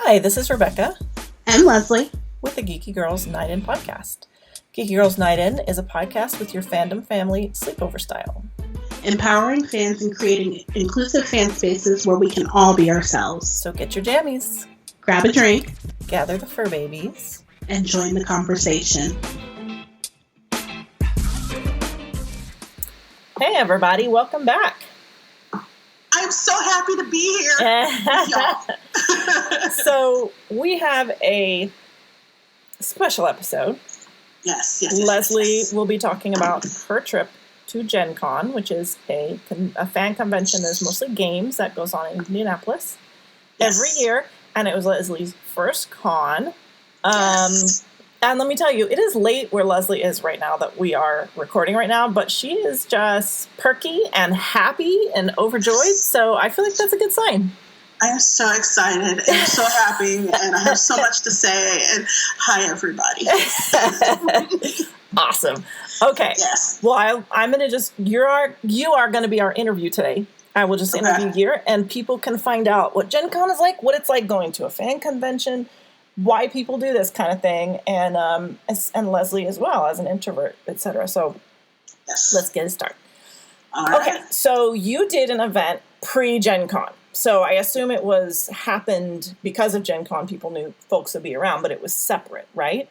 Hi, this is Rebecca. And Leslie. With the Geeky Girls Night In podcast. Geeky Girls Night In is a podcast with your fandom family sleepover style. Empowering fans and creating inclusive fan spaces where we can all be ourselves. So get your jammies. Grab a drink. Gather the fur babies. And join the conversation. Hey everybody, welcome back. I'm so happy to be here with y'all. So we have a special episode. Yes. Leslie will be talking about her trip to Gen Con, which is a fan convention. There's mostly games that goes on in Indianapolis every year. And it was Leslie's first con. And let me tell you, it is late where Leslie is right now that we are recording right now, but she is just perky and happy and overjoyed. So I feel like that's a good sign. I am so excited and so happy, and I have so much to say. And hi, everybody. Awesome. Okay. Yes. Well, I'm going to you are going to be our interview today. I will just interview here, and people can find out what Gen Con is like, what it's like going to a fan convention, why people do this kind of thing, and Leslie as well as an introvert, etc. So Let's get it started. All right. Okay, so you did an event pre-Gen Con. So I assume it happened because of Gen Con, people knew folks would be around, but it was separate, right?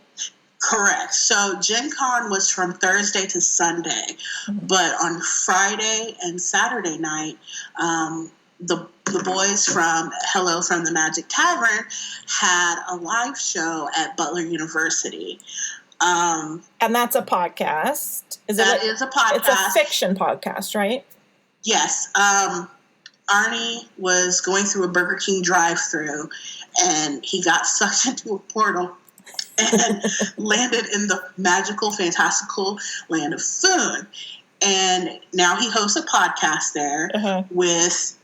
Correct. So Gen Con was from Thursday to Sunday, but on Friday and Saturday night, the boys from Hello from the Magic Tavern had a live show at Butler University. And that's a podcast. Is a podcast. It's a fiction podcast, right? Yes. Arnie was going through a Burger King drive-thru, and he got sucked into a portal and landed in the magical, fantastical land of Foon. And now he hosts a podcast there with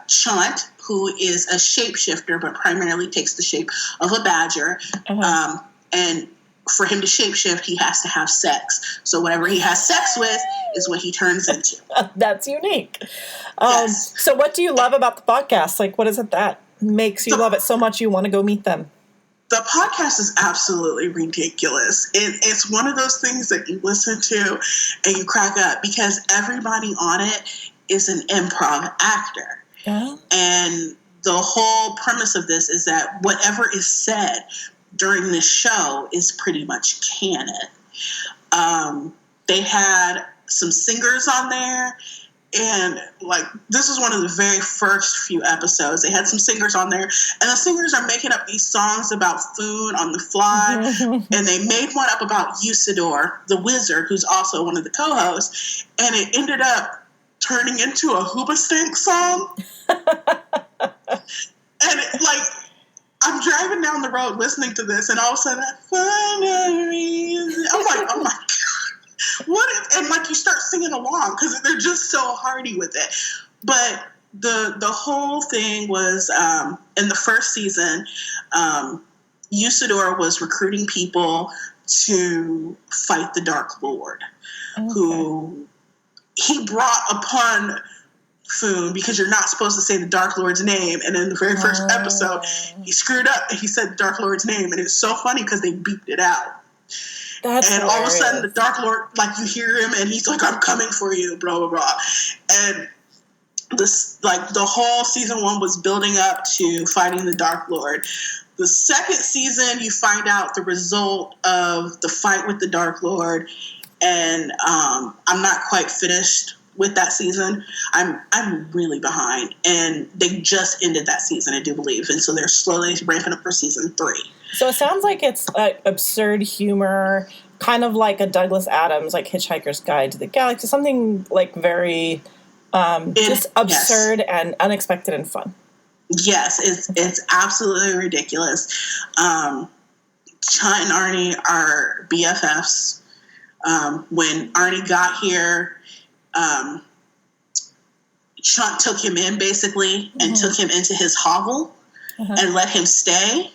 Chunt, who is a shapeshifter, but primarily takes the shape of a badger. And for him to shapeshift, he has to have sex. So whatever he has sex with is what he turns into. That's unique. Yes. So what do you love about the podcast? Like, what is it that makes you love it so much you want to go meet them? The podcast is absolutely ridiculous. It's one of those things that you listen to and you crack up because everybody on it is an improv actor. Yeah. And the whole premise of this is that whatever is said during this show is pretty much canon. They had some singers on there, and this was one of the very first few episodes. They had some singers on there, and the singers are making up these songs about food on the fly, and they made one up about Usador, the wizard, who's also one of the co-hosts, and it ended up turning into a Hoobastank song. And I'm driving down the road listening to this, and all of a sudden, I'm like, oh my God, and you start singing along because they're just so hearty with it. But the whole thing was, in the first season, Usador was recruiting people to fight the Dark Lord, who he brought upon Foon, because you're not supposed to say the Dark Lord's name, and in the very first episode he screwed up and he said the Dark Lord's name, and it's so funny because they beeped it out. That's and hilarious. All of a sudden the Dark Lord, you hear him and he's like, I'm coming for you, blah blah blah. And this, the whole season 1 was building up to fighting the Dark Lord. The second season you find out the result of the fight with the Dark Lord, and I'm not quite finished with that season. I'm really behind, and they just ended that season, I do believe, and so they're slowly ramping up for season 3. So it sounds like it's absurd humor, kind of like a Douglas Adams, like Hitchhiker's Guide to the Galaxy, something very just absurd and unexpected and fun. Yes, it's absolutely ridiculous. Chunt and Arnie are BFFs. When Arnie got here, Chunt took him in basically and took him into his hovel and let him stay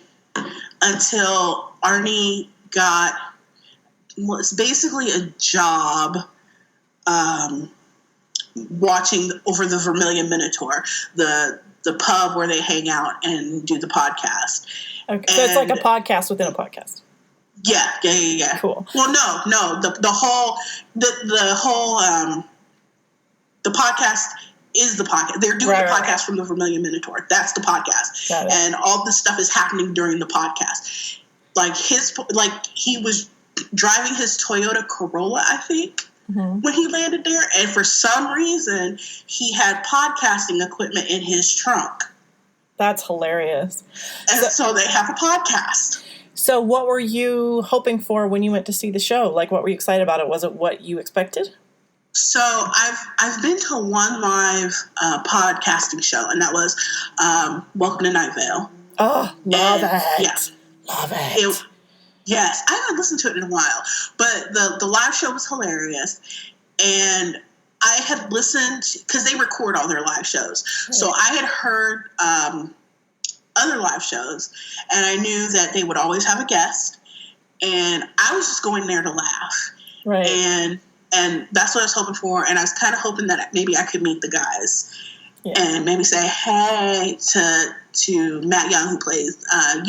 until Arnie got what's basically a job watching over the Vermilion Minotaur, the pub where they hang out and do the podcast. Okay, so it's like a podcast within a podcast. Yeah. Cool. Well, no, the whole the podcast is the podcast. They're doing the podcast from the Vermilion Minotaur. That's the podcast, and all this stuff is happening during the podcast. Like he was driving his Toyota Corolla, I think. Mm-hmm. When he landed there, and for some reason, he had podcasting equipment in his trunk. That's hilarious. And so they have a podcast. So what were you hoping for when you went to see the show? Like, what were you excited about it? Was it what you expected? So I've been to one live podcasting show, and that was Welcome to Night Vale. Oh, love it. Yeah. Love it. Yes, I haven't listened to it in a while, but the live show was hilarious, and I had listened, because they record all their live shows, so I had heard other live shows, and I knew that they would always have a guest, and I was just going there to laugh, right? And that's what I was hoping for, and I was kind of hoping that maybe I could meet the guys, and maybe say hey to Matt Young, who plays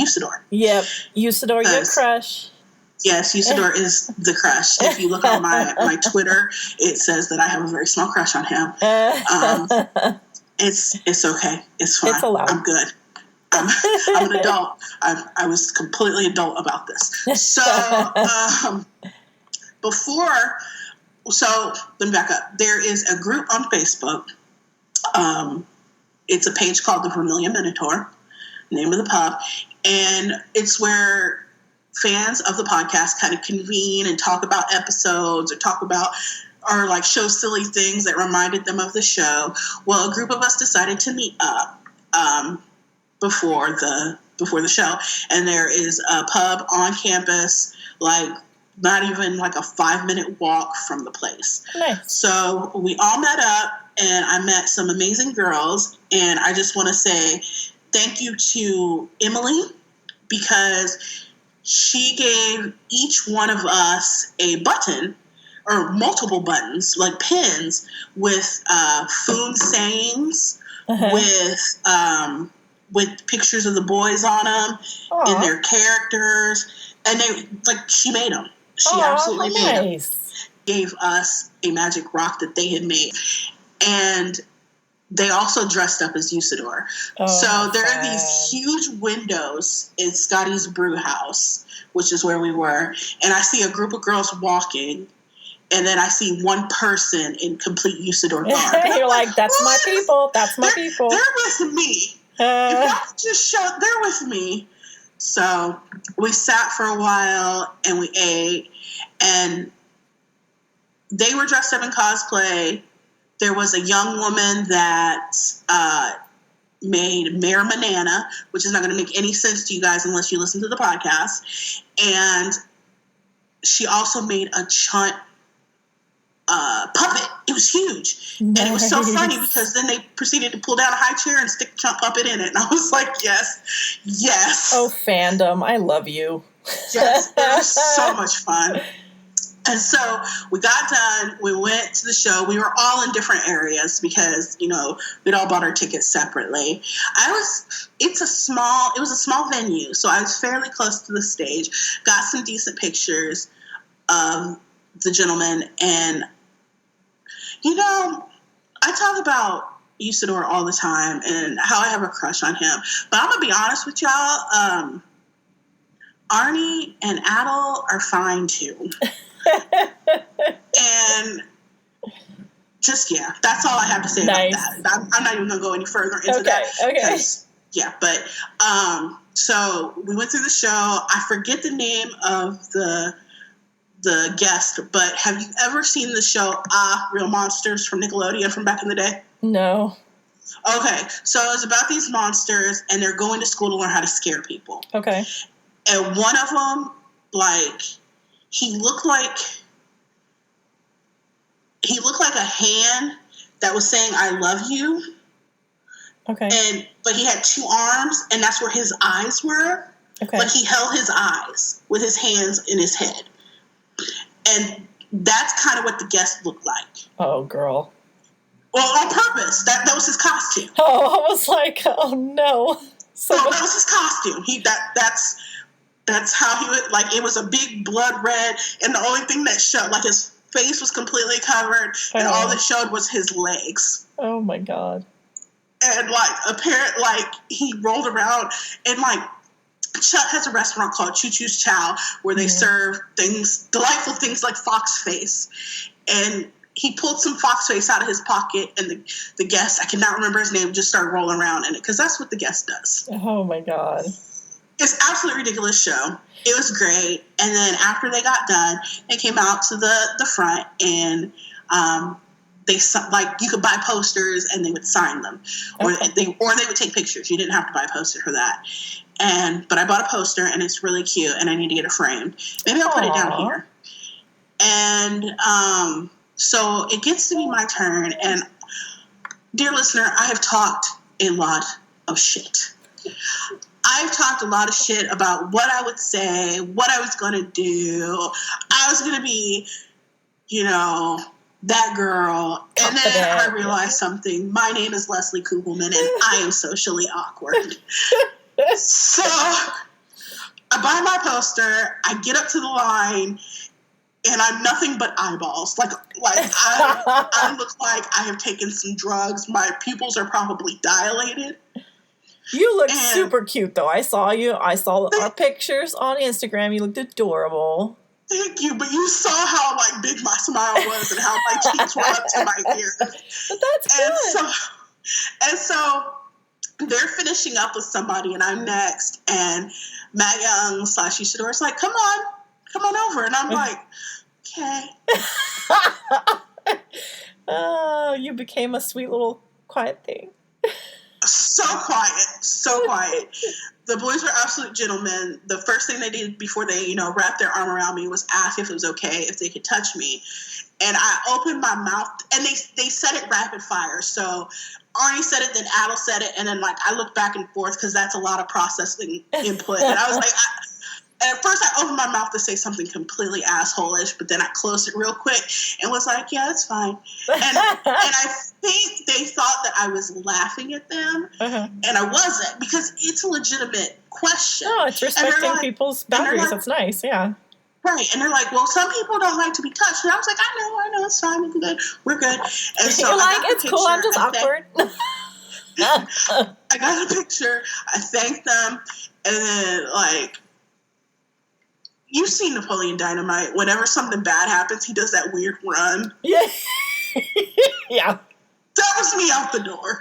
Usador. Yep, Usador, your crush. Yes, Usador is the crush. If you look on my Twitter, it says that I have a very small crush on him. It's okay. It's fine. It's allowed. I'm good. I'm an adult. I was completely adult about this. So let me back up. There is a group on Facebook. It's a page called the Vermilion Minotaur, name of the pub, and it's where fans of the podcast kind of convene and talk about episodes or like show silly things that reminded them of the show. Well, a group of us decided to meet up before the show, and there is a pub on campus, like not even like a 5-minute walk from the place. Nice. So we all met up, and I met some amazing girls, and I just want to say thank you to Emily, because she gave each one of us a button, or multiple buttons, like pins, with Foon sayings, with pictures of the boys on them, and their characters, and she made them. She absolutely made them. Gave us a magic rock that they had made, and they also dressed up as Usador. So there are these huge windows in Scotty's brew house, which is where we were, and I see a group of girls walking, and then I see one person in complete Usador garb. You're like, that's my people. That's my people. They're with me. If y'all just show, they're with me. So we sat for a while, and we ate, and they were dressed up in cosplay. There was a young woman that made Mayor Manana, which is not going to make any sense to you guys unless you listen to the podcast. And she also made a Chunt puppet. It was huge. Nice. And it was so funny because then they proceeded to pull down a high chair and stick Chunt puppet in it. And I was like, yes. Oh, fandom. I love you. Yes. It was so much fun. And so we got done. We went to the show. We were all in different areas because, we'd all bought our tickets separately. It was a small venue, so I was fairly close to the stage. Got some decent pictures of the gentleman. And, I talk about Usador all the time and how I have a crush on him. But I'm going to be honest with y'all. Arnie and Adel are fine, too. And just, that's all I have to say about that. I'm not even going to go any further into that. Okay. But so we went through the show. I forget the name of the guest, but have you ever seen the show Real Monsters from Nickelodeon from back in the day? No. Okay, so it's about these monsters, and they're going to school to learn how to scare people. Okay. And one of them, he looked like a hand that was saying "I love you." Okay. But he had two arms, and that's where his eyes were. Okay. Like he held his eyes with his hands in his head, and that's kind of what the guest looked like. Oh, girl. Well, on purpose. That was his costume. Oh, I was like, oh no. So No, that was his costume. That's how he would, like, it was a big blood red, and the only thing that showed, like, his face was completely covered, and all that showed was his legs. Oh my God. And, like, he rolled around, and, like, Chuck has a restaurant called Choo Choo's Chow, where they serve delightful things like fox face. And he pulled some fox face out of his pocket, and the guest, I cannot remember his name, just started rolling around in it, because that's what the guest does. Oh my God. It's an absolutely ridiculous show. It was great. And then after they got done, they came out to the front, and they, like, you could buy posters and they would sign them, or they would take pictures. You didn't have to buy a poster for that. But I bought a poster, and it's really cute, and I need to get it framed. Maybe I'll put it down here. And so it gets to be my turn, and dear listener, I have talked a lot of shit. I've talked a lot of shit about what I would say, what I was going to do. I was going to be, that girl. And then I realized something. My name is Leslie Kugelman, and I am socially awkward. So I buy my poster. I get up to the line, and I'm nothing but eyeballs. Like I look like I have taken some drugs. My pupils are probably dilated. You look super cute, though. I saw you. I saw our pictures on Instagram. You looked adorable. Thank you, but you saw how, like, big my smile was and how my cheeks were up to my ears. But that's good. And so they're finishing up with somebody, and I'm next. And Matt Young / Isadora is like, come on over. And I'm like, okay. Oh, you became a sweet little quiet thing. So quiet. The boys were absolute gentlemen. The first thing they did before they, wrapped their arm around me was ask if it was okay, if they could touch me. And I opened my mouth, and they said it rapid fire. So Arnie said it, then Adel said it, and then, like, I looked back and forth because that's a lot of processing input. And I was like, at first I opened my mouth to say something completely asshole-ish, but then I closed it real quick and was like, yeah, it's fine. And I think they thought that I was laughing at them, and I wasn't, because it's a legitimate question. Oh, it's respecting people's boundaries. That's nice, yeah. Right, and they're like, well, some people don't like to be touched. And I was like, I know, it's fine, we're good. And so you're like, it's cool, I'm just awkward. I got a picture, I thanked them, and then, like, you've seen Napoleon Dynamite. Whenever something bad happens, he does that weird run. Yeah. Yeah. That was me out the door.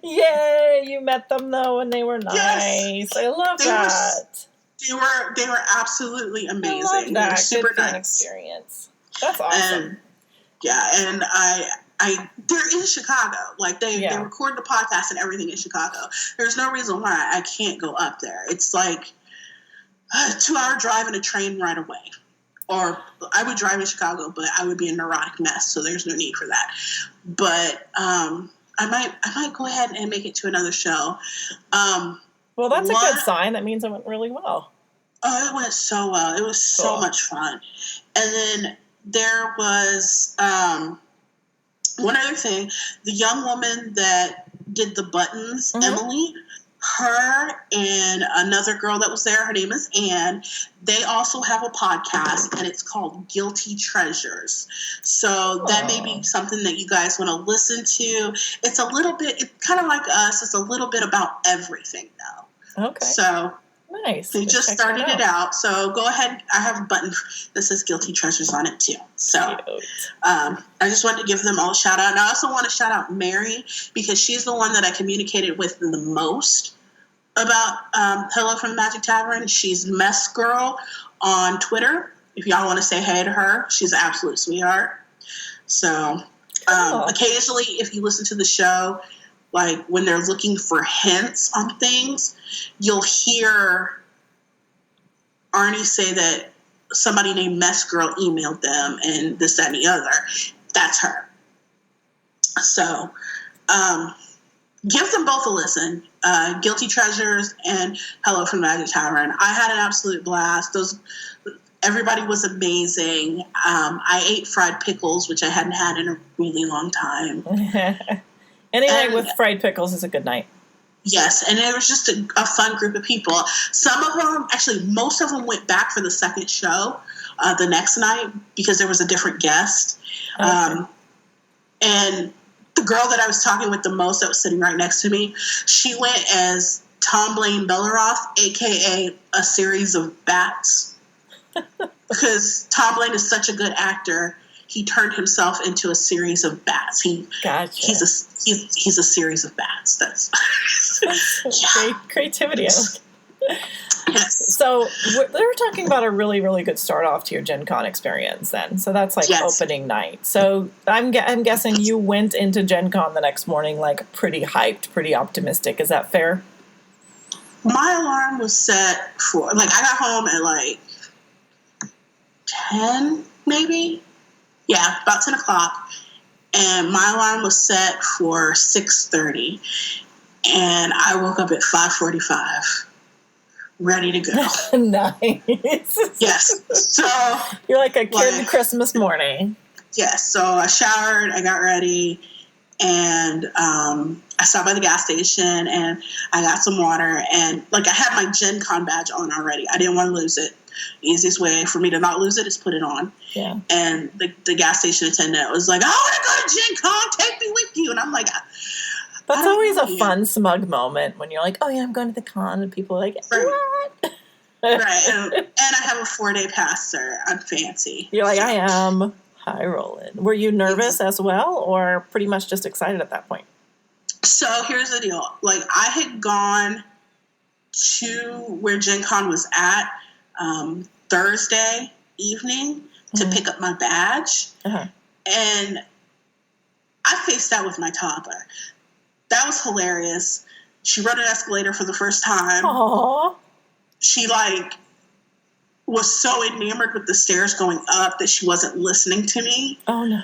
Yay, you met them, though, and they were nice. Yes. I love that. They were absolutely amazing. I love that. They were super Good nice experience. That's awesome. And they're in Chicago. Like, they record the podcast and everything in Chicago. There's no reason why I can't go up there. It's like a 2-hour drive and a train right away. Or I would drive in Chicago, but I would be a neurotic mess, so there's no need for that. But I might go ahead and make it to another show. Well, that's a good sign. That means it went really well. Oh, it went so well. It was so much fun. And then there was one other thing. The young woman that did the buttons, Emily, her and another girl that was there, her name is Anne, they also have a podcast, and it's called Guilty Treasures. So that may be something that you guys want to listen to. It's a little bit, it's kind of like us, it's a little bit about everything, though. Okay. So nice. they just started it out. So go ahead. I have a button that says Guilty Treasures on it, too. So I just wanted to give them all a shout out. And I also want to shout out Mary, because she's the one that I communicated with the most about Hello from the Magic Tavern. She's Mess Girl on Twitter. If y'all want to say hey to her, she's an absolute sweetheart. So occasionally, if you listen to the show, like when they're looking for hints on things, you'll hear Arnie say that somebody named Mess Girl emailed them and this, that, and the other. That's her. So give them both a listen. Guilty Treasures and Hello from the Magic Tavern. I had an absolute blast. Everybody was amazing. I ate fried pickles, which I hadn't had in a really long time. Any night with fried pickles is a good night. Yes, and it was just a fun group of people. Some of them, actually, most of them went back for the second show the next night because there was a different guest. Okay. And the girl that I was talking with the most that was sitting right next to me, she went as Tom Blaine Belleroth, a.k.a. a series of bats. Because Tom Blaine is such a good actor, he turned himself into a series of bats. Gotcha. He's a series of bats. That's great creativity. Yes. So they were talking about a really, really good start off to your Gen Con experience then. So that's like opening night. So I'm guessing you went into Gen Con the next morning like pretty hyped, pretty optimistic. Is that fair? My alarm was set for, like, I got home at like 10 maybe. Yeah, about 10 o'clock. And my alarm was set for 6:30. And I woke up at 5:45, ready to go. Nice. Yes. So you're like a kid Christmas morning. Yes. So I showered, I got ready, and I stopped by the gas station and I got some water. And like I had my Gen Con badge on already. I didn't want to lose it. The easiest way for me to not lose it is put it on. Yeah. And the gas station attendant was like, "I want to go to Gen Con. Take me with you." And I'm like, that's always a fun, smug moment when you're like, "Oh yeah, I'm going to the con," and people are like, "What?" Right. And I have a 4-day pass, sir. I'm fancy. You're like, I am high rolling. Were you nervous as well, or pretty much just excited at that point? So here's the deal. Like, I had gone to where Gen Con was at Thursday evening to pick up my badge. Uh-huh. And I faced that with my toddler. That was hilarious. She rode an escalator for the first time. Aww. She was so enamored with the stairs going up that she wasn't listening to me. Oh no.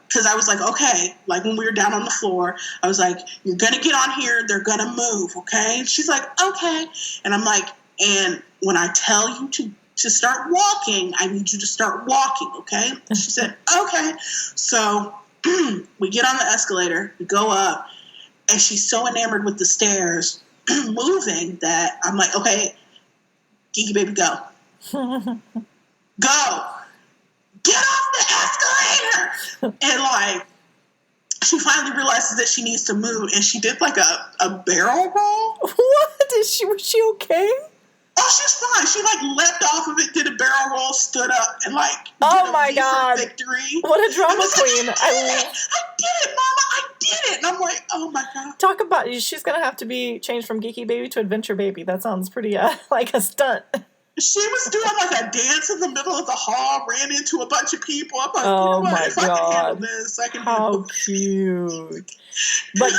Because I was like, okay, like when we were down on the floor, I was like, you're going to get on here, they're going to move, okay? And she's like, okay. And I'm like, and when I tell you to start walking, I need you to start walking, okay? And she said, okay. So we get on the escalator, we go up, and she's so enamored with the stairs moving that I'm like, okay, Geeky baby, go. Go. Get off the escalator. And like, she finally realizes that she needs to move, and she did like a barrel roll. What? Was she okay? Oh, she's fine. She like leapt off of it, did a barrel roll, stood up, and like, oh my God, victory! What a drama queen! Like, I did it, Mama! I did it! And I'm like, oh my God! Talk about, she's gonna have to be changed from Geeky Baby to Adventure Baby. That sounds pretty like a stunt. She was doing like a dance in the middle of the hall, ran into a bunch of people. I'm like, oh you know what? My if God. I can handle this, I can How cute! But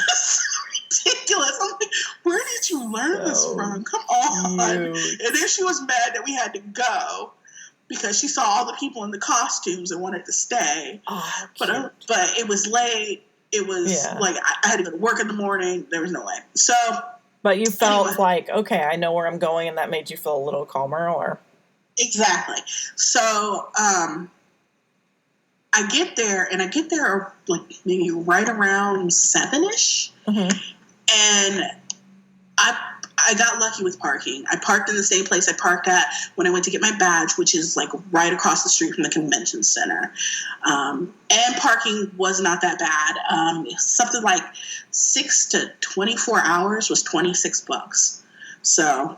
ridiculous. I'm like, where did you learn this from? Come on. Cute. And then she was mad that we had to go because she saw all the people in the costumes and wanted to stay. Oh, but it was late. It was like I had to go to work in the morning. There was no way. So, but you felt like, okay, I know where I'm going, and that made you feel a little calmer, or? Exactly. So, I get there like maybe right around 7-ish. Mm-hmm. And I got lucky with parking. I parked in the same place I parked at when I went to get my badge, which is like right across the street from the convention center. And parking was not that bad. Something like 6 to 24 hours was $26. So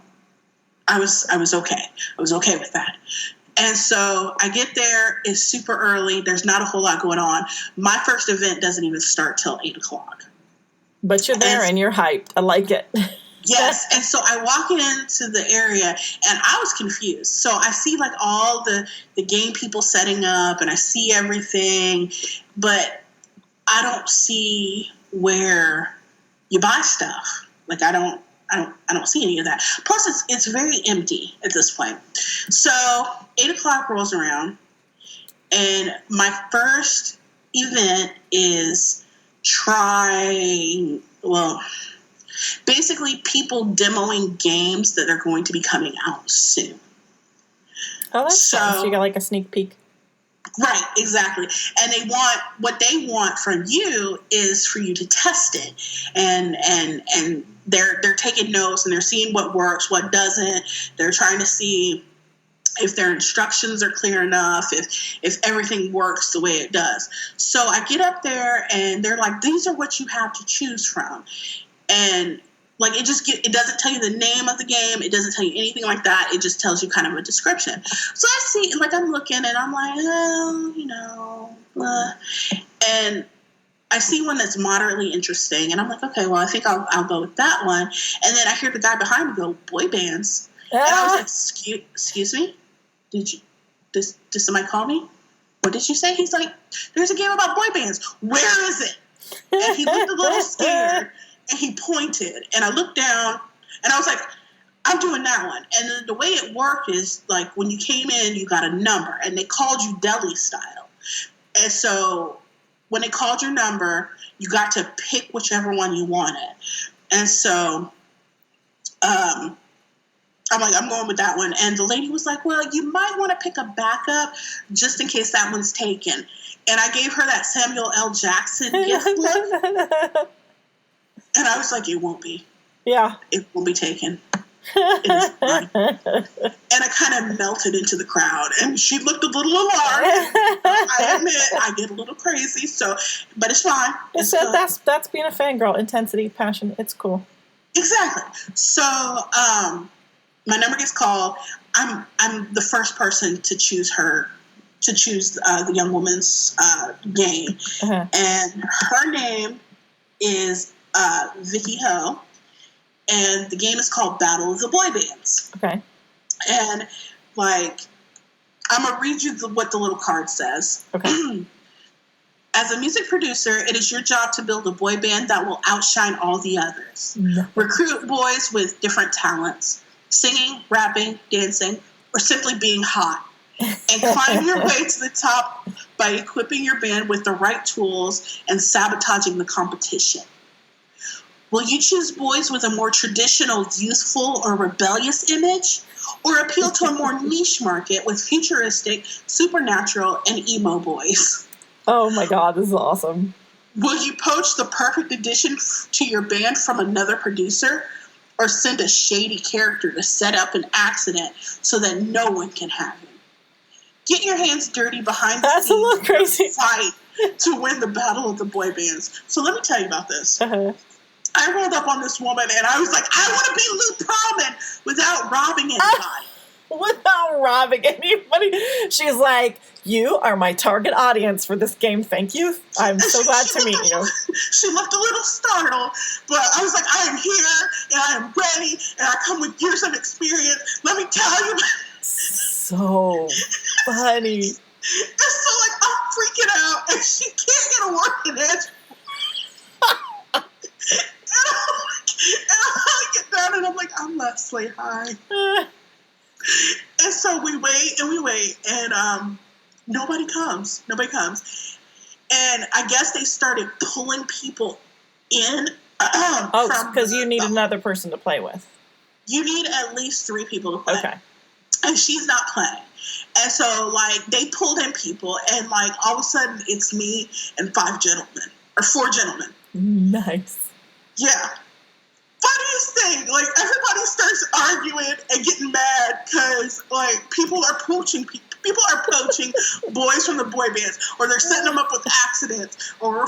I was okay. I was okay with that. And so I get there, it's super early. There's not a whole lot going on. My first event doesn't even start till 8 o'clock. But you're there and you're hyped. I like it. Yes. And so I walk into the area and I was confused. So I see like all the game people setting up and I see everything, but I don't see where you buy stuff. Like I don't see any of that. Plus it's very empty at this point. So 8 o'clock rolls around and my first event is basically people demoing games that are going to be coming out soon. Oh, that's fun. So you got like a sneak peek. Right, exactly. And what they want from you is for you to test it. And they're taking notes and they're seeing what works, what doesn't. They're trying to see if their instructions are clear enough, if everything works the way it does. So I get up there and they're like, these are what you have to choose from. And like it doesn't tell you the name of the game. It doesn't tell you anything like that. It just tells you kind of a description. So I see, like I'm looking and I'm like, and I see one that's moderately interesting, and I'm like, okay, well I think I'll go with that one. And then I hear the guy behind me go, boy bands, and I was like, excuse me, did somebody call me? What did you say? He's like, there's a game about boy bands. Where is it? And he looked a little scared. And he pointed, and I looked down, and I was like, I'm doing that one. And then the way it worked is, like, when you came in, you got a number, and they called you deli style. And so when they called your number, you got to pick whichever one you wanted. And so I'm like, I'm going with that one. And the lady was like, well, you might want to pick a backup just in case that one's taken. And I gave her that Samuel L. Jackson gift look. And I was like, it won't be. Yeah. It won't be taken. It is fine. And I kind of melted into the crowd. And she looked a little alarmed. I admit, I get a little crazy. But it's fine. That's being a fangirl. Intensity, passion. It's cool. Exactly. So my number gets called. I'm the first person to choose the young woman's game. Uh-huh. And her name is Vicky Ho, and the game is called Battle of the Boy Bands. Okay. And like, I'm gonna read you what the little card says. Okay. As a music producer, it is your job to build a boy band that will outshine all the others. No. Recruit boys with different talents, singing, rapping, dancing, or simply being hot. And climb your way to the top by equipping your band with the right tools and sabotaging the competition. Will you choose boys with a more traditional, youthful, or rebellious image? Or appeal to a more niche market with futuristic, supernatural, and emo boys? Oh my God, this is awesome. Will you poach the perfect addition to your band from another producer? Or send a shady character to set up an accident so that no one can have him? Get your hands dirty behind the scenes. That's a little crazy. Fight to win the battle of the boy bands. So let me tell you about this. Uh-huh. I rolled up on this woman and I was like, I want to be Lou Pearlman without robbing anybody. Without robbing anybody. She's like, you are my target audience for this game. Thank you. I'm so glad to meet you. She looked a little startled, but I was like, I am here and I am ready and I come with years of experience. Let me tell you. So funny. And so like I'm freaking out and she can't get a word in it. And I get down and I'm like, I'm Leslie, hi. And so we wait and nobody comes. And I guess they started pulling people in. Because you need another person to play with. You need at least 3 people to play. Okay. And she's not playing. And so, like, they pulled in people, and, like, all of a sudden, it's me and 4 gentlemen. Nice. Yeah. Funniest thing, like, everybody starts arguing and getting mad because, like, people are poaching boys from the boy bands, or they're setting them up with accidents, or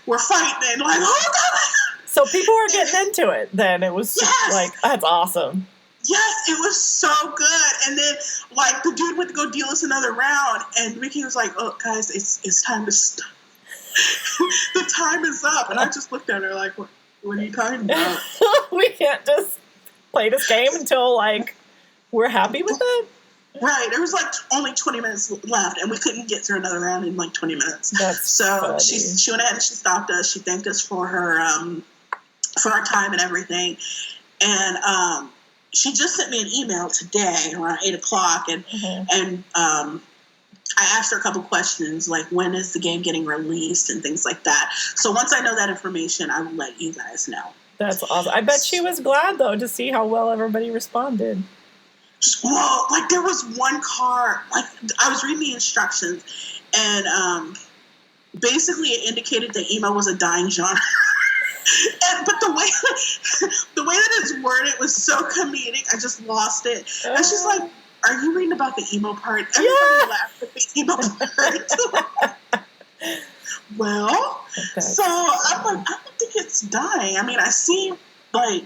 we're fighting, and, like, oh, God. So people were getting into it then. It was like, that's awesome. Yes, it was so good. And then, like, the dude went to go deal us another round, and Ricky was like, oh, guys, it's time to stop. The time is up. And I just looked at her like, what are you talking about? We can't just play this game until, like, we're happy with it? Right. There was, like, only 20 minutes left, and we couldn't get through another round in, like, 20 minutes. That's so funny. She went ahead and she stopped us. She thanked us for our time and everything. And she just sent me an email today around 8 o'clock, and I asked her a couple questions, like when is the game getting released and things like that. So once I know that information, I will let you guys know. That's awesome. I bet she was glad, though, to see how well everybody responded. just, whoa, like there was one car, like I was reading the instructions, and basically it indicated that emo was a dying genre. But the way that it's worded was so comedic, I just lost it. And she's like, "Are you reading about the emo part?" Everybody laughed at the emo part. Well, so I'm like, I don't think it's dying. I mean, I see like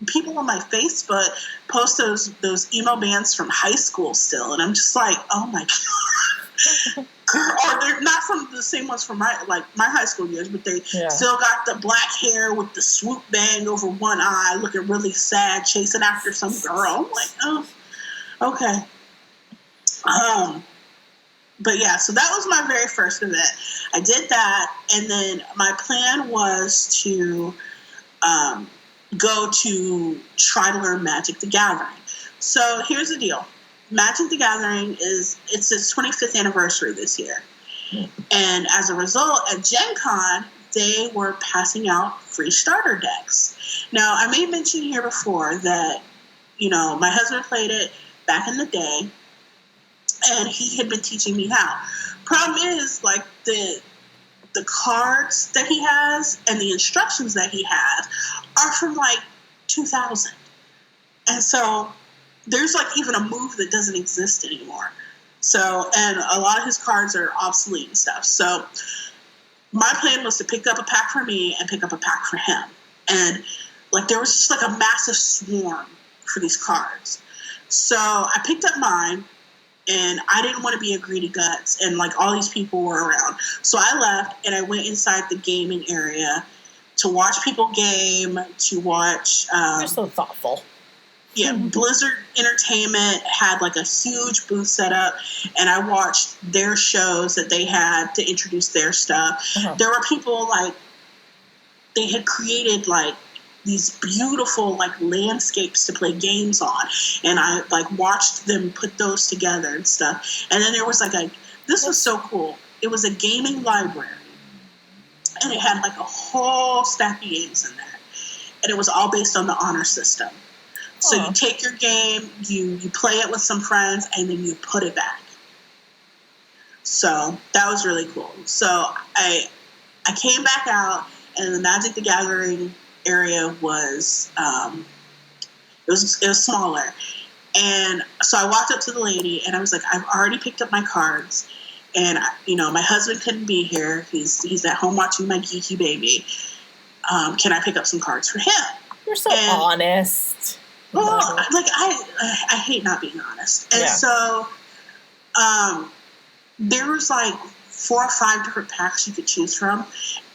people on my Facebook post those emo bands from high school still, and I'm just like, oh my god. Or they're not from the same ones from my high school years, but they still got the black hair with the swoop bang over one eye, looking really sad, chasing after some girl. I'm like, oh, okay. But yeah, so that was my very first event. I did that, and then my plan was to go to try to learn Magic the Gathering. So here's the deal. Magic the Gathering it's its 25th anniversary this year. And as a result, at Gen Con, they were passing out free starter decks. Now, I may mention here before that, my husband played it back in the day, and he had been teaching me how. Problem is, like, the cards that he has and the instructions that he has are from, like, 2000. And so there's like even a move that doesn't exist anymore. So, and a lot of his cards are obsolete and stuff. So my plan was to pick up a pack for me and pick up a pack for him. And like there was just like a massive swarm for these cards. So I picked up mine, and I didn't want to be a greedy guts, and like all these people were around. So I left and I went inside the gaming area to watch people game, to watch... You're so thoughtful. Yeah, Blizzard Entertainment had like a huge booth set up, and I watched their shows that they had to introduce their stuff. Uh-huh. There were people like, they had created like these beautiful like landscapes to play games on, and I like watched them put those together and stuff. And then there was like this was so cool. It was a gaming library, and it had like a whole stack of games in there, and it was all based on the honor system. So you take your game, you play it with some friends, and then you put it back. So that was really cool. So I came back out, and the Magic the Gathering area was it was smaller. And so I walked up to the lady, and I was like, I've already picked up my cards, and my husband couldn't be here. He's at home watching my geeky baby. Can I pick up some cards for him? You're so honest. Well, like I hate not being honest, and so there was like 4 or 5 different packs you could choose from,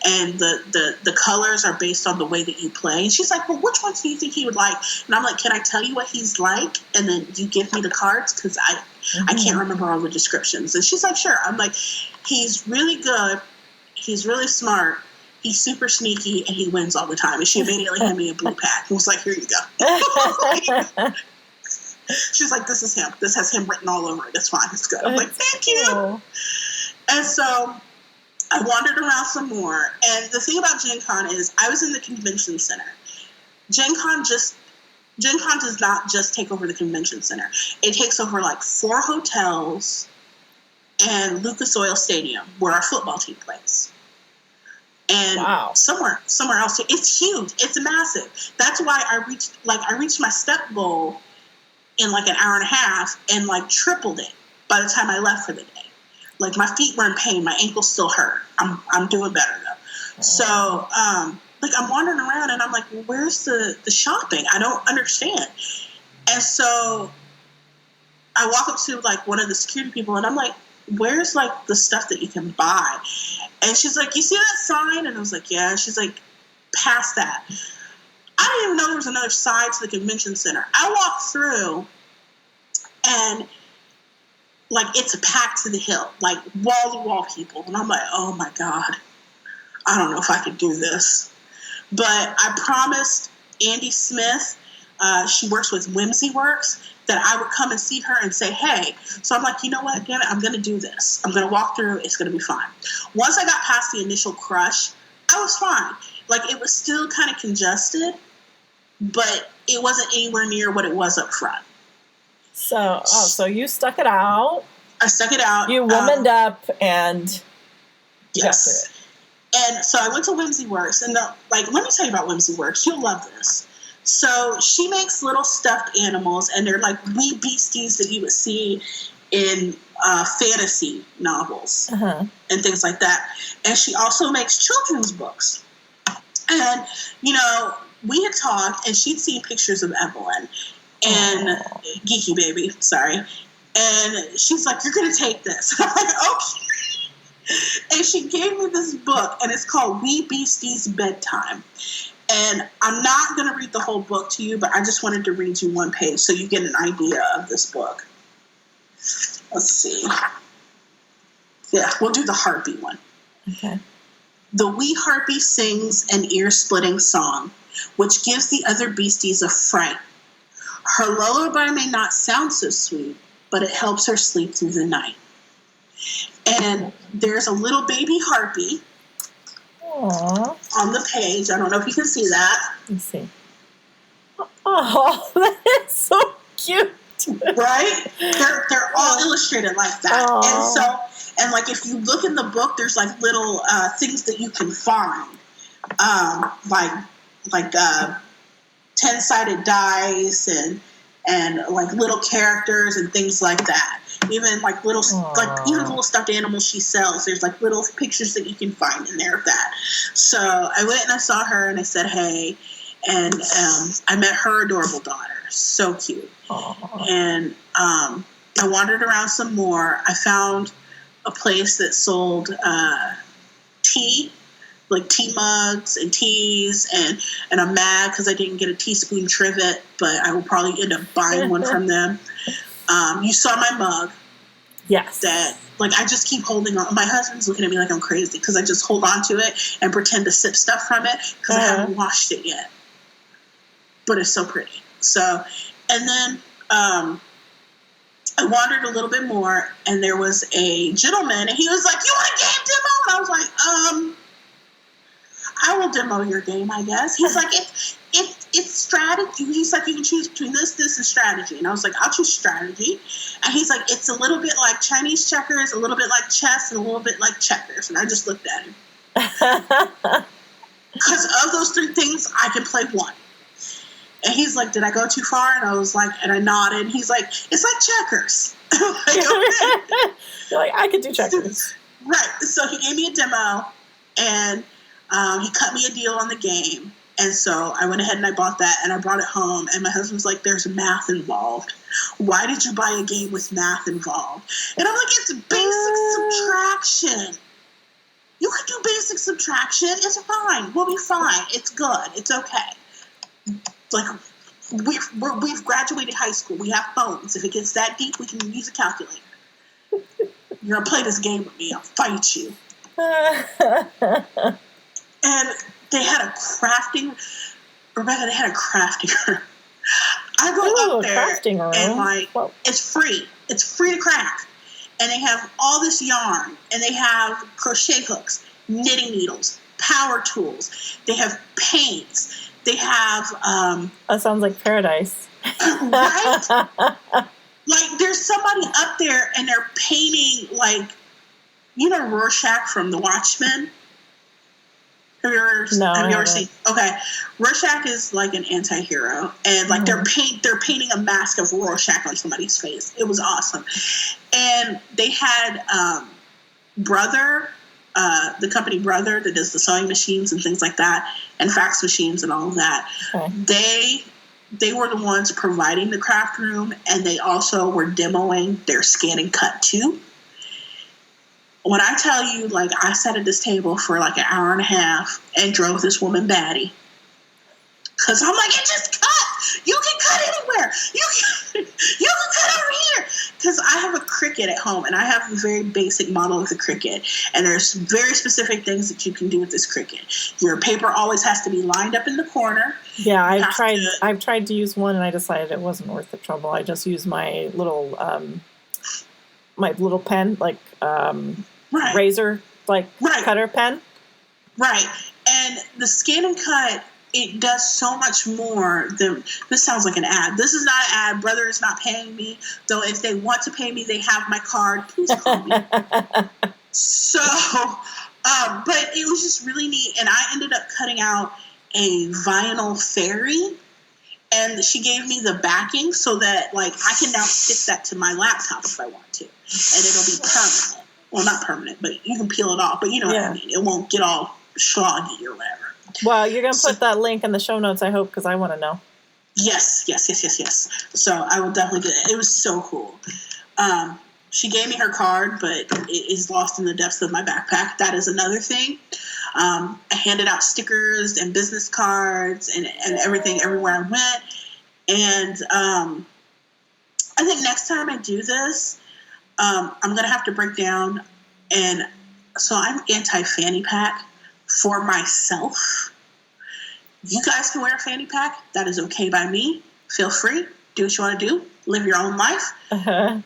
and the colors are based on the way that you play. And she's like, "Well, which ones do you think he would like?" And I'm like, "Can I tell you what he's like, and then you give me the cards because I can't remember all the descriptions." And she's like, "Sure." I'm like, "He's really good. He's really smart. He's super sneaky, and he wins all the time." And she immediately handed me a blue pack and was like, "Here you go." She's like, "This is him. This has him written all over it. It's fine. It's good." I'm like, "Thank you." And so I wandered around some more. And the thing about Gen Con is I was in the convention center. Gen Con does not just take over the convention center. It takes over like 4 hotels and Lucas Oil Stadium, where our football team plays. And somewhere else. It's huge. It's massive. That's why I reached my step goal in like an hour and a half, and like tripled it by the time I left for the day. Like my feet were in pain. My ankles still hurt. I'm doing better though. So like I'm wandering around, and I'm like, well, where's the shopping? I don't understand. And so I walk up to like one of the security people, and I'm like, where's like the stuff that you can buy? And she's like, you see that sign? And I was like, yeah. And she's like, past that. I didn't even know there was another side to the convention center. I walked through, and like it's packed to the hill, like wall to wall people. And I'm like, oh my God, I don't know if I could do this. But I promised Andy Smith, she works with Whimsy Works, that I would come and see her and say, hey. So I'm like, you know what, damn it, I'm going to do this. I'm going to walk through. It's going to be fine. Once I got past the initial crush, I was fine. Like, it was still kind of congested, but it wasn't anywhere near what it was up front. So you stuck it out. I stuck it out. You womaned up and yes. And so I went to Whimsy Works, and let me tell you about Whimsy Works. You'll love this. So she makes little stuffed animals, and they're like wee beasties that you would see in fantasy novels and things like that. And she also makes children's books. And, we had talked, and she'd seen pictures of Evelyn and Geeky Baby, sorry. And she's like, "You're going to take this." I'm like, "Okay." And she gave me this book, and it's called Wee Beastie's Bedtime. And I'm not going to read the whole book to you, but I just wanted to read you one page so you get an idea of this book. Let's see. Yeah, we'll do the harpy one. Okay. The wee harpy sings an ear-splitting song, which gives the other beasties a fright. Her lullaby may not sound so sweet, but it helps her sleep through the night. And there's a little baby harpy on the page. I don't know if you can see that. Let's see. Oh, that is so cute. Right? They're all illustrated like that. And like if you look in the book, there's like little things that you can find, like 10-sided dice and like little characters and things like that. Even like little even the little stuffed animals she sells. There's like little pictures that you can find in there of that. So I went and I saw her and I said hey, and I met her adorable daughter. So cute. Aww. And I wandered around some more. I found a place that sold tea, like tea mugs and teas, and I'm mad because I didn't get a teaspoon trivet, but I will probably end up buying one from them. You saw my mug. Yes. That, like, I just keep holding on. My husband's looking at me like I'm crazy because I just hold on to it and pretend to sip stuff from it because I haven't washed it yet. But it's so pretty. So, and then I wandered a little bit more, and there was a gentleman, and he was like, "You want a game demo?" And I was like, I will demo your game, I guess. He's like, it's strategy. He's like, you can choose between this, and strategy. And I was like, I'll choose strategy. And he's like, it's a little bit like Chinese checkers, a little bit like chess, and a little bit like checkers. And I just looked at him. Because of those three things, I can play one. And he's like, did I go too far? And I was like, and I nodded. He's like, it's like checkers. Like, okay. You're like, I could do checkers. Right. So he gave me a demo, and he cut me a deal on the game. And so I went ahead and I bought that, and I brought it home. And my husband's like, there's math involved. Why did you buy a game with math involved? And I'm like, it's basic subtraction. You could do basic subtraction. It's fine. We'll be fine. It's good. It's okay. Like, we've graduated high school. We have phones. If it gets that deep, we can use a calculator. You're going to play this game with me. I'll fight you. And they had a crafting... Rebecca, they had a crafting room. I go up there and, like, it's free. It's free to craft. And they have all this yarn. And they have crochet hooks, knitting needles, power tools. They have paints. They have... that sounds like paradise. Right? Like, there's somebody up there, and they're painting, like... You know Rorschach from The Watchmen? Have you ever seen? Okay. Rorschach is like an anti-hero. And like they're painting a mask of Rorschach on somebody's face. It was awesome. And they had Brother, the company Brother that does the sewing machines and things like that, and fax machines and all of that. Okay. They were the ones providing the craft room, and they also were demoing their scan and cut too. When I tell you, like, I sat at this table for like an hour and a half and drove this woman batty. Because I'm like, it just cut. You can cut anywhere. You can cut over here. Because I have a Cricut at home, and I have a very basic model of the Cricut. And there's very specific things that you can do with this Cricut. Your paper always has to be lined up in the corner. Yeah, I've tried to use one, and I decided it wasn't worth the trouble. I just used my little pen, like razor, like cutter pen. Right. And the scan and cut it does so much more than, this sounds like an ad. This is not an ad. Brother is not paying me. Though if they want to pay me, they have my card. Please call me. So, but it was just really neat. And I ended up cutting out a vinyl fairy. And she gave me the backing so that, like, I can now stick that to my laptop if I want to. And it'll be permanent. Well, not permanent, but you can peel it off. But you know what I mean. It won't get all sloggy or whatever. Well, you're going to put that link in the show notes, I hope, because I want to know. Yes. So I will definitely get it. It was so cool. She gave me her card, but it is lost in the depths of my backpack. That is another thing. I handed out stickers and business cards and everything everywhere I went. And I think next time I do this, I'm going to have to break down. And so I'm anti-fanny pack for myself. You guys can wear a fanny pack. That is okay by me. Feel free. Do what you want to do. Live your own life. Uh-huh.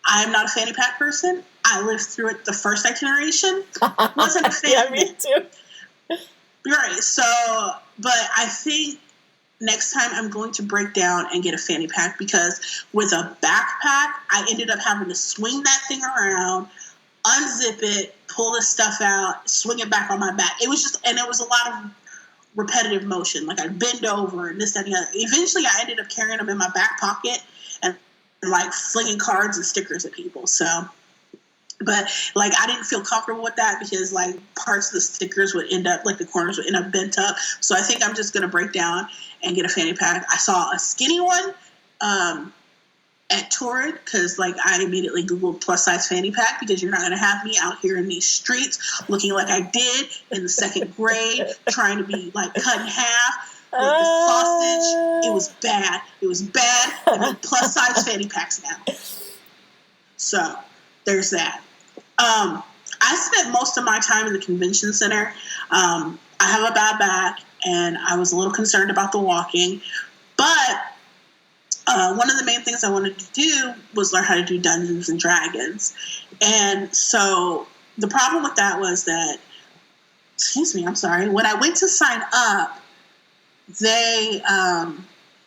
I'm not a fanny pack person. I lived through it the first itineration. Wasn't a fan. Yeah, me too. Right. So, but I think next time I'm going to break down and get a fanny pack, because with a backpack, I ended up having to swing that thing around, unzip it, pull the stuff out, swing it back on my back. It was just, and it was a lot of repetitive motion. Like I'd bend over and this, that, and the other. Eventually I ended up carrying them in my back pocket and like flinging cards and stickers at people. So, but like I didn't feel comfortable with that because like parts of the stickers would end up, like the corners would end up bent up. So I think I'm just going to break down and get a fanny pack. I saw a skinny one at Torrid because like I immediately Googled plus size fanny pack because you're not going to have me out here in these streets looking like I did in the second grade, trying to be like cut in half. With the sausage, it was bad. It was bad. I mean, plus size fanny packs now. So there's that. I spent most of my time in the convention center. I have a bad back, and I was a little concerned about the walking. But one of the main things I wanted to do was learn how to do Dungeons and Dragons. And so the problem with that was that, when I went to sign up, they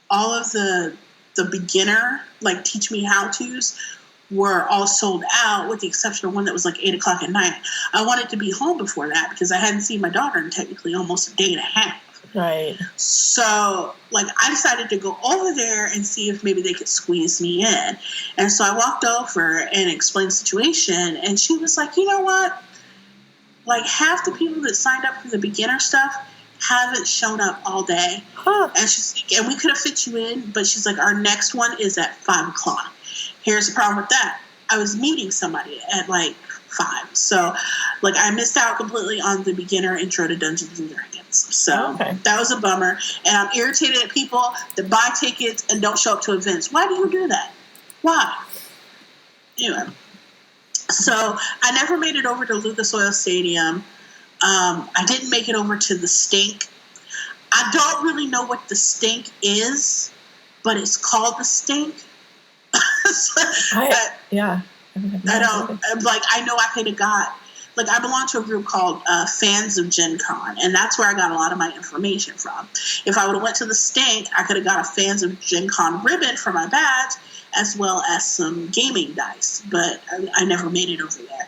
all of the beginner like teach me how to's were all sold out with the exception of one that was like 8:00 at night. I wanted to be home before that because I hadn't seen my daughter in technically almost a day and a half. Right. So like I decided to go over there and see if maybe they could squeeze me in. And so I walked over and explained the situation, and she was like, you know what? Like half the people that signed up for the beginner stuff haven't shown up all day. Huh. And she's like, and we could have fit you in, but she's like, our next one is at 5:00. Here's the problem with that. I was meeting somebody at like 5. So like I missed out completely on the beginner intro to Dungeons and Dragons. So that was a bummer. And I'm irritated at people that buy tickets and don't show up to events. Why do you do that? Why? Anyway. So I never made it over to Lucas Oil Stadium. I didn't make it over to the Stink. I don't really know what the Stink is, but it's called the Stink. I don't, like, I know I could have got, like, I belong to a group called Fans of Gen Con, and that's where I got a lot of my information from. If I would have went to the Stink, I could have got a Fans of Gen Con ribbon for my badge, as well as some gaming dice, but I never made it over there.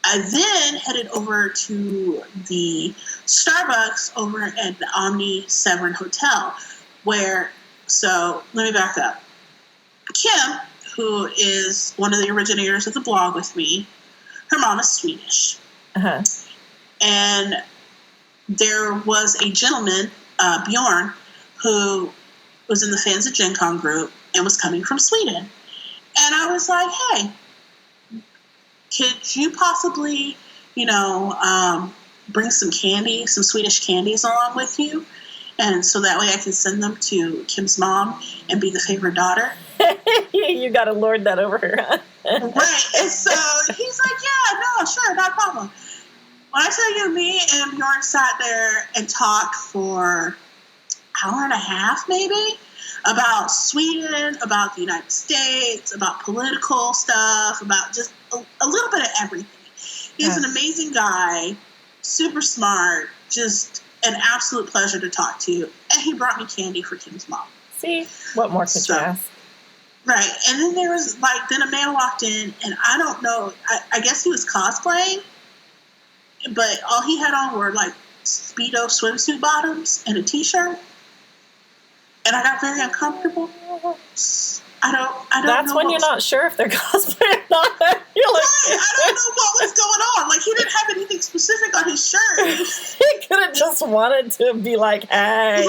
I then headed over to the Starbucks over at the Omni Severn Hotel, where, so let me back up. Kim, who is one of the originators of the blog with me, her mom is Swedish. Uh-huh. And there was a gentleman, Björn, who was in the Fans of Gen Con group and was coming from Sweden. And I was like, hey, could you possibly, bring some candy, some Swedish candies along with you? And so that way I can send them to Kim's mom and be the favorite daughter. You got to lord that over her, huh? Right. And so he's like, yeah, no, sure, not a problem. When I tell you, me and Bjorn sat there and talked for an hour and a half, maybe, about Sweden, about the United States, about political stuff, about just a little bit of everything. He's an amazing guy, super smart, just an absolute pleasure to talk to. And he brought me candy for Kim's mom. See? What more could you ask? Right. And then there was, then a man walked in, and I don't know, I guess he was cosplaying, but all he had on were, Speedo swimsuit bottoms and a t-shirt. And I got very uncomfortable. I don't That's know. When you're not sure if they're cosplaying or not. You're like, right. I don't know what was going on. He didn't have anything specific on his shirt. He could have just wanted to be like, hey.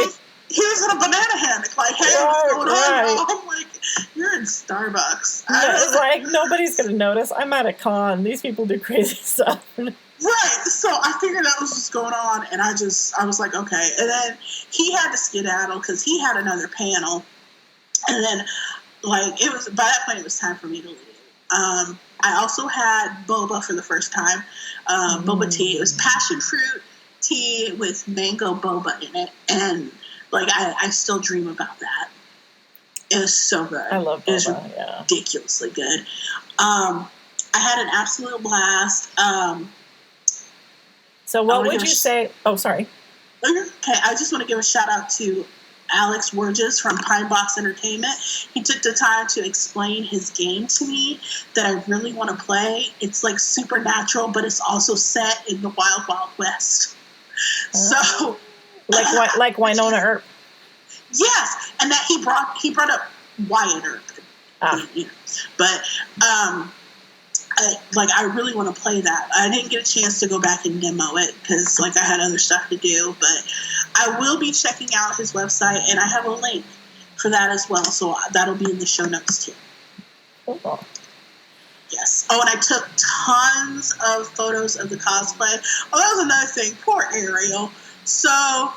He was in a banana hammock. Hey, what's going on? I'm like, you're in Starbucks. It's like, nobody's going to notice. I'm at a con. These people do crazy stuff. Right. So I figured that was what's going on, and I was like, okay. And then he had to skedaddle because he had another panel. And then, it was, by that point, it was time for me to leave. I also had boba for the first time. Boba tea. It was passion fruit tea with mango boba in it. And, I still dream about that. It was so good. I love boba, it was ridiculously good. I had an absolute blast. So what would you say? Oh, sorry. Okay, I just want to give a shout out to Alex Wurgis from Pine Box Entertainment. He took the time to explain his game to me that I really want to play. It's supernatural, but it's also set in the Wild Wild West. So, like Winona Earp. Yes, and that he brought up Wyatt Earp. But I really want to play that. I didn't get a chance to go back and demo it because I had other stuff to do, but I will be checking out his website, and I have a link for that as well, so that'll be in the show notes too. Cool. Yes. Oh, and I took tons of photos of the cosplay. Oh, that was another thing. Poor Ariel. So,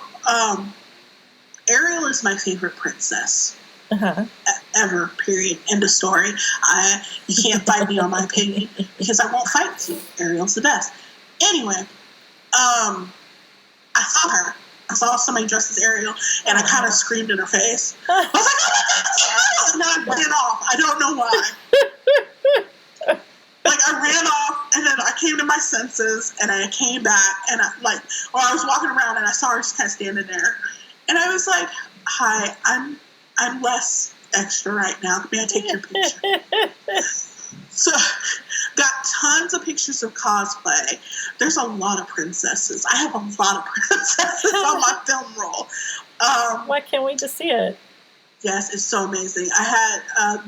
Ariel is my favorite princess. Ever, period. End of story. You can't fight me on my opinion because I won't fight with you. Ariel's the best. Anyway, I saw her. I saw somebody dressed as Ariel, and I kind of screamed in her face. I was like, oh my God, that's Ariel! And then I ran off. I don't know why. I ran off, and then I came to my senses, and I came back, and I was walking around, and I saw her just kind of standing there. And I was like, hi, I'm less extra right now. May I take your picture? So, got tons of pictures of cosplay. There's a lot of princesses. I have a lot of princesses on my film roll. Why can't we just see it? Yes, it's so amazing. I had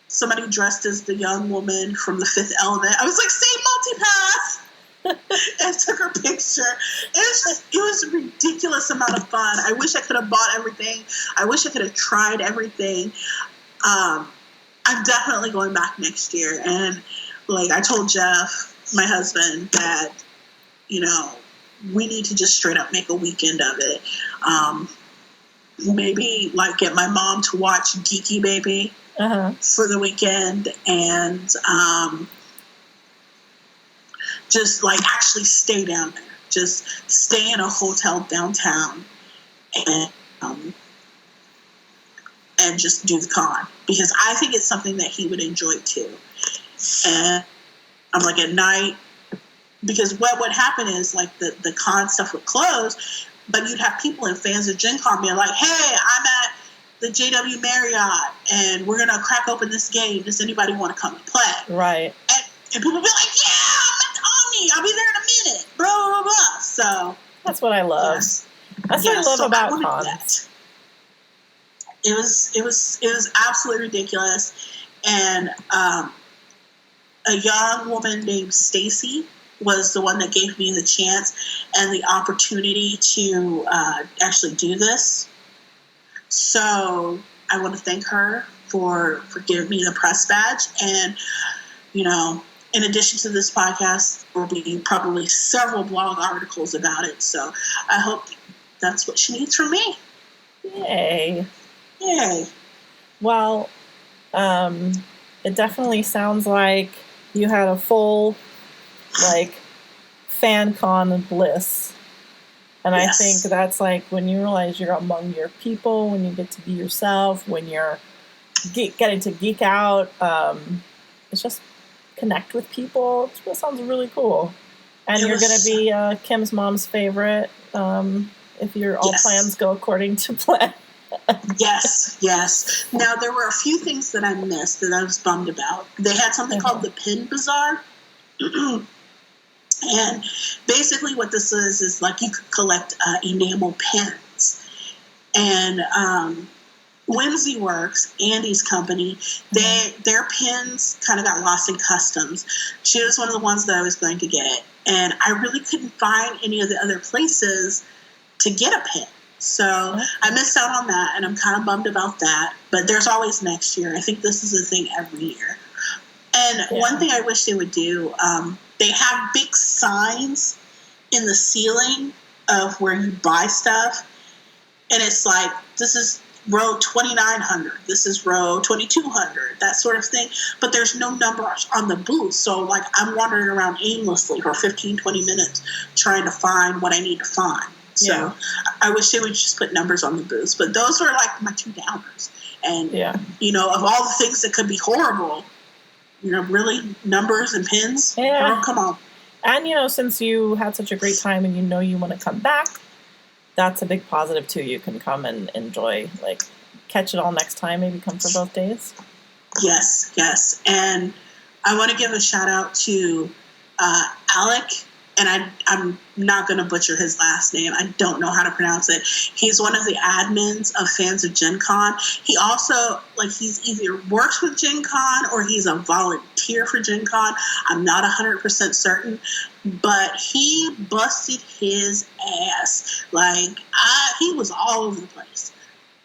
somebody dressed as the young woman from The Fifth Element. I was like, say multipass! And took her picture. It was a ridiculous amount of fun. I wish I could have bought everything. I wish I could have tried everything. I'm definitely going back next year. And I told Jeff, my husband, that, we need to just straight up make a weekend of it. Maybe get my mom to watch Geeky Baby for the weekend, and just actually stay down there. Just stay in a hotel downtown and just do the con, because I think it's something that he would enjoy too. And I'm at night, because what would happen is the con stuff would close, but you'd have people and fans of Gen Con being like, hey, I'm at the JW Marriott and we're gonna crack open this game. Does anybody want to come and play? Right. And people be like, yeah, I'm Tommy. I'll be there in a minute. Blah blah blah. So that's what I love. Yes. That's what I love about cons. It was absolutely ridiculous. And a young woman named Stacy was the one that gave me the chance and the opportunity to actually do this. So I want to thank her for giving me the press badge. And, in addition to this podcast, there will be probably several blog articles about it. So I hope that's what she needs from me. Yay. Yay. Well, it definitely sounds like you had a full, fan con bliss. And yes. I think that's when you realize you're among your people, when you get to be yourself, when you're getting to geek out. It's just connect with people. It sounds really cool. And you're going to be Kim's mom's favorite if your all plans go according to plan. Yes. Now, there were a few things that I missed that I was bummed about. They had something called the Pin Bazaar. And basically what this is like you could collect enamel pins. And Whimsy Works, Andy's company, their pins kind of got lost in customs. She was one of the ones that I was going to get. And I really couldn't find any of the other places to get a pin. So I missed out on that, and I'm kind of bummed about that. But there's always next year. I think this is a thing every year. And one thing I wish they would do, they have big signs in the ceiling of where you buy stuff. And it's like, this is row 2900, this is row 2200, that sort of thing. But there's no numbers on the booth. So, like, I'm wandering around aimlessly for 15, 20 minutes trying to find what I need to find. So I wish they would just put numbers on the booths. But those are like my two downers. And, you know, of all the things that could be horrible, you know, really, numbers and pins? Oh, come on. And, you know, since you had such a great time and you know you want to come back, that's a big positive, too. You can come and enjoy, like, catch it all next time, maybe come for both days. Yes. And I want to give a shout-out to Alec. And I'm not going to butcher his last name. I don't know how to pronounce it. He's one of the admins of Fans of Gen Con. He also, like, he's either works with Gen Con or he's a volunteer for Gen Con. I'm not 100% certain. But he busted his ass. Like, he was all over the place.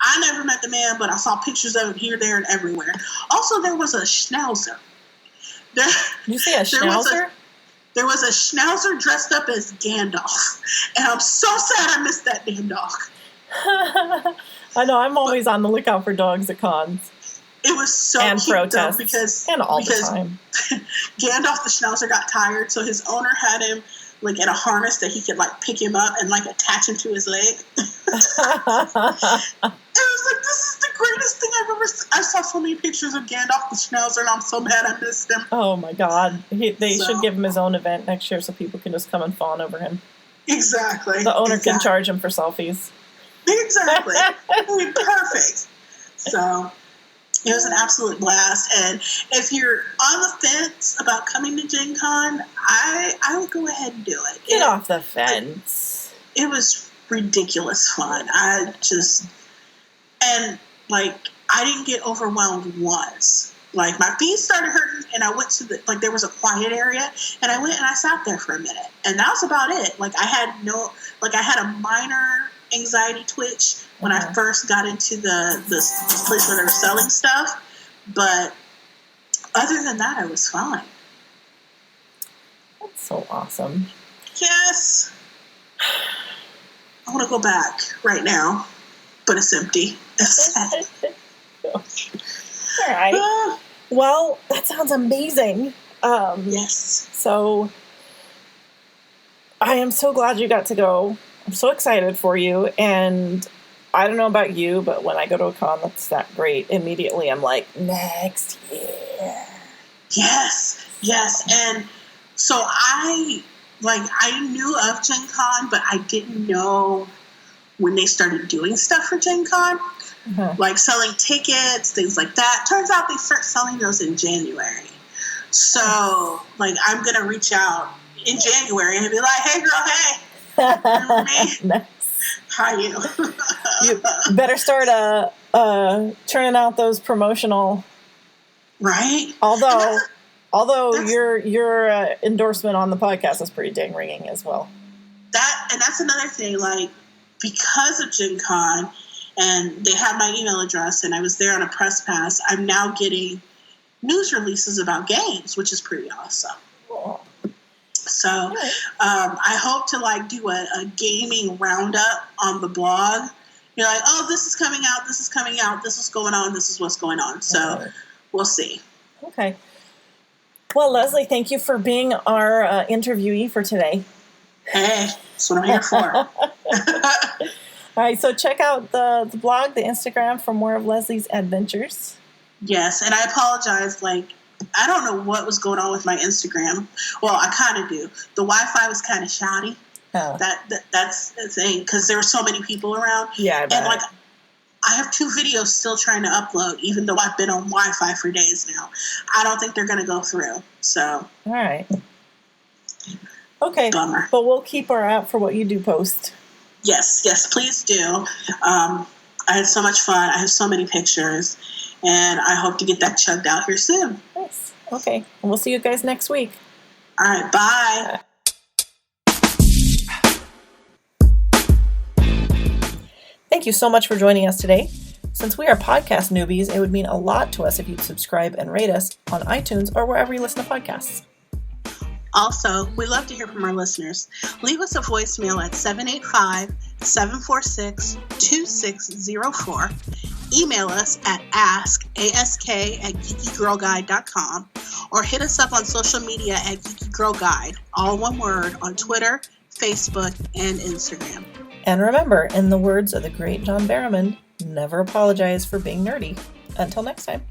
I never met the man, but I saw pictures of him here, there, and everywhere. Also, there was a schnauzer. Did you say a schnauzer? There was a schnauzer dressed up as Gandalf. And I'm so sad I missed that damn dog. I know, I'm always on the lookout for dogs at cons. It was so and cute, protests, though, because the time. Gandalf the schnauzer got tired, so his owner had him, like, in a harness that he could, like, pick him up and, like, attach him to his leg. It was like, this is the greatest thing I've ever seen. I saw so many pictures of Gandalf the Schnauzer, and I'm so mad I missed him. Oh, my God. They should give him his own event next year so people can just come and fawn over him. Exactly. The owner can charge him for selfies. Exactly. It would be perfect. So, it was an absolute blast. And if you're on the fence about coming to Gen Con, I would go ahead and do it. Get off the fence. It was ridiculous fun. And, like, I didn't get overwhelmed once. Like, my feet started hurting, and I went to there was a quiet area, and I went and I sat there for a minute. And that was about it. Like, I had a minor anxiety twitch when I first got into this place where they were selling stuff. But other than that, I was fine. That's so awesome. Yes. I want to go back right now, but it's empty. All right. Well, that sounds amazing. Yes. So I am so glad you got to go. I'm so excited for you. And I don't know about you, but when I go to a con that's that great, immediately I'm like, next year. Yes. And so I knew of Gen Con, but I didn't know when they started doing stuff for Gen Con. Like selling tickets, things like that. Turns out they start selling those in January. So, like, I'm going to reach out in January and be like, hey, girl, hey. Remember me? Nice. How are you? You better start churning out those promotional. Right? Although your endorsement on the podcast is pretty dang ringing as well. That's another thing. Like, because of Gen Con, and they have my email address, and I was there on a press pass, I'm now getting news releases about games, which is pretty awesome. Cool. So I hope to, like, do a gaming roundup on the blog. You're like, oh, this is coming out, this is coming out, this is going on, this is what's going on. So we'll see. Okay. Well, Leslie, thank you for being our interviewee for today. Hey, that's what I'm here for. All right, so check out the blog, the Instagram for more of Leslie's adventures. Yes, and I apologize. Like, I don't know what was going on with my Instagram. Well, I kind of do. The Wi-Fi was kind of shoddy. Oh. That's the thing, because there were so many people around. Yeah, I bet. And like, I have 2 videos still trying to upload, even though I've been on Wi-Fi for days now. I don't think they're going to go through. So, all right. Okay, bummer. But we'll keep our eye out for what you do post. Yes, please do. I had so much fun. I have so many pictures, and I hope to get that chugged out here soon. Nice. Okay, and we'll see you guys next week. All right, bye. Thank you so much for joining us today. Since we are podcast newbies, it would mean a lot to us if you'd subscribe and rate us on iTunes or wherever you listen to podcasts. Also, we love to hear from our listeners. Leave us a voicemail at 785-746-2604. Email us at ask@geekygirlguide.com, or hit us up on social media at Geeky Girl Guide, all one word, on Twitter, Facebook, and Instagram. And remember, in the words of the great John Barrowman, never apologize for being nerdy. Until next time.